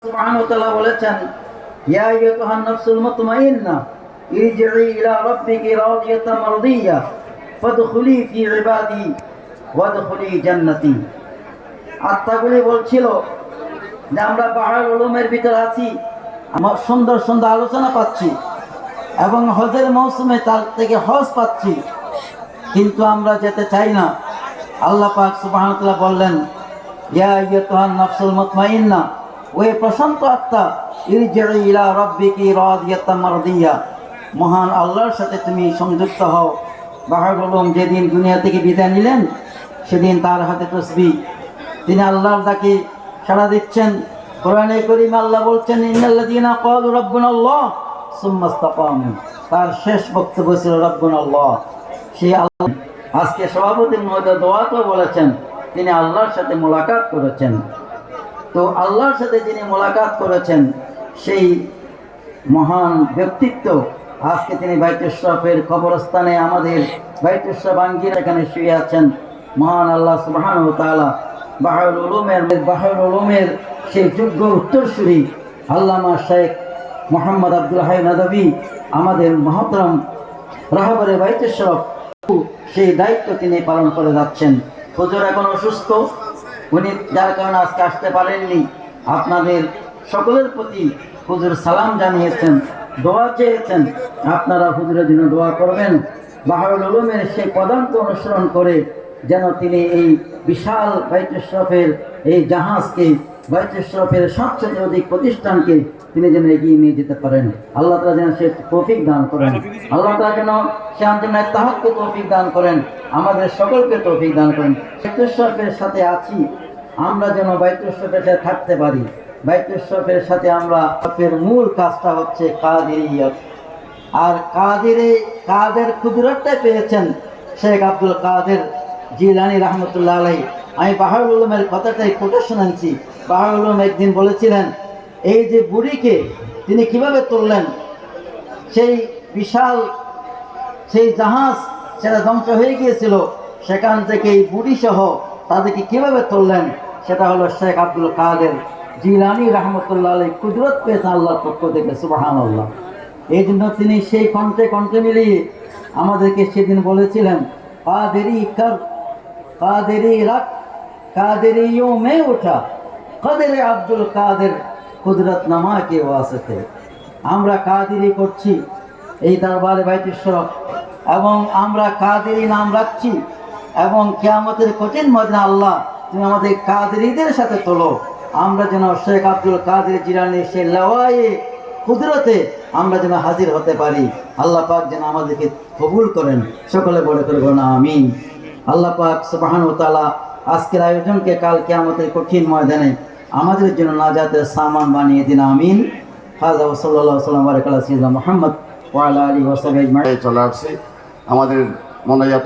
সুবহানাহু ওয়া তাআলা বলেছেন, ইয়া আইয়ুহান নাফসুল মুতমাইন্না ইরজিই ইলা রাব্বিকি রাদিয়াতাম মারদিয়া ফাদখুলি ফি ইবাদি ওয়াদখুলি জান্নাতি। আত্মাগুলি বলছিল যে আমরা বাহরুল উলুমের ভিতরে আছি, আমরা সুন্দর সুন্দর আলোচনা পাচ্ছি এবং হজের মৌসুমে তার থেকে হজ পাচ্ছি, কিন্তু আমরা যেতে চাই না। আল্লাহ পাক সুবহানাহু ওয়া তাআলা বললেন, ইয়া আইয়ুহান নাফসুল মুতমাইন্না, ওই প্রশান্ত আত্মা, ইরজিই ইলা রাব্বিকি রাদিয়াতাম মারদিয়া, মহান আল্লাহর সাথে তুমি সংযুক্ত হও। বাহরুল উলুম যেদিন দুনিয়া থেকে বিদায় নিলেন সেদিন তার হাতে তসবিহ, তিনি আল্লাহর ডাকে সাড়া দিচ্ছেন। কোরআনে কারীম আল্লাহ বলছেন, ইন্নাল্লাযীনা ক্বালু রাব্বুনাল্লাহ সুম্মা ইসতাকামু, তার শেষ বক্তব্য ছিল রাব্বুনাল্লাহ। সেই আল্লাহ আজকে সভাপতি মহোদয় দোয়াতেও বলেছেন তিনি আল্লাহর সাথে মোলাকাত করেছেন। তো আল্লাহর সাথে যিনি মোলাকাত করেছেন সেই মহান ব্যক্তিত্ব আজকে তিনি বাইতুল শরফের কবরস্থানে, আমাদের বাইতুল শরফ আঙ্গিনা এখানে শুয়ে আছেন। মহান আল্লাহ সুবহানাহু ওয়া তাআলা বাহরুল উলুমের সেই যোগ্য উত্তরসূরি আল্লামা শেখ মোহাম্মদ আব্দুল হাই নদভী, আমাদের মহতরম রাহবরে বাইতুল শরফ, সেই দায়িত্ব তিনি পালন করে যাচ্ছেন। হুজুর এখন অসুস্থ, উনি যার কারণে আজকে আসতে পারেননি। আপনাদের সকলের প্রতি হুজুর সালাম জানিয়েছেন, দোয়া চেয়েছেন, আপনারা হুজুরের জন্য দোয়া করবেন। বাহরুল উলুমের সেই পদাঙ্ক অনুসরণ করে যেন তিনি এই বিশাল বাইতুল শরফের এই জাহাজকে, বাইতুল শরফের 700 অধিক প্রতিষ্ঠানকে তিনি যেন এগিয়ে নিয়ে যেতে পারেন। আল্লাহ তাআলা যেন সে তৌফিক দান করেন। আল্লাহ তাআলা যেন সে আন্তরিক তাহাক্কুকে তৌফিক দান করেন, আমাদের সকলকে তৌফিক দান করেন। বাইতুল শরফের সাথে আছি, আমরা যেন বাইতুল শরফের সাথে থাকতে পারি। বাইতুল শরফের সাথে আমরা মূল কাজটা হচ্ছে কাদেরিয়ত, আর কাদের কুদরতটা পেয়েছেন শেখ আব্দুল কাদের জিলানী রাহমাতুল্লাহ আলাইহি। আমি বাহরুল উলুমের কথাটাই কোটেশন আনছি। বাহরুল উলুম একদিন বলেছিলেন, এই যে বুড়িকে তিনি কিভাবে তুললেন, সেই বিশাল সেই জাহাজ সেটা ধ্বংস হয়ে গিয়েছিল, সেখান থেকে এই বুড়ি সহ তাদেরকে কিভাবে তুললেন, সেটা হলো শেখ আব্দুল কাদের জিলানী রাহমাতুল্লাহ আলাইহি কুদরত পেয়েছেন আল্লাহর পক্ষ থেকে। সুবহানাল্লাহ। এই জন্য তিনি সেই কণ্ঠে মিলিয়ে আমাদেরকে সেদিন বলেছিলেন, কাদেরি কর, কাদেরি রাখ, কাদেরিयों में उठा, কাদের আব্দুল কাদের কুদরত নামা কে ওয়াসিতে। আমরা কাদেরি করছি এই দরবারে বাইতুল শরফ, এবং আমরা কাদেরি নাম রাখছি, এবং কিয়ামতের কঠিন ময়দানে আল্লাহ তুমি আমাদের কাদেরিদের সাথে তোলো। আমরা যেন শেখ আব্দুল কাদের জিলানীর সেই লওয়ায়ে কুদরতে আমরা যেন হাজির হতে পারি। আল্লাহ পাক যেন আমাদেরকে কবুল করেন। সকলে বলে করে বলেন আমিন। আল্লাহ পাক সুবহানাহু ওয়া তাআলা আজকের আয়োজনকে কাল কিয়ামতের কঠিন ময়দানে আমাদের জন্য নাজাতের সামান বানিয়ে দিন, আমিন। হাযা ওয়া সাল্লাল্লাহু আলাইহি ওয়া সাল্লাম বারাকাল্লাহু সাইয়্যিদনা মুহাম্মদ ওয়া আলা আলিহি ওয়া সাহবিহি আজমাইন। চলে আসছে আমাদের মোনাজাত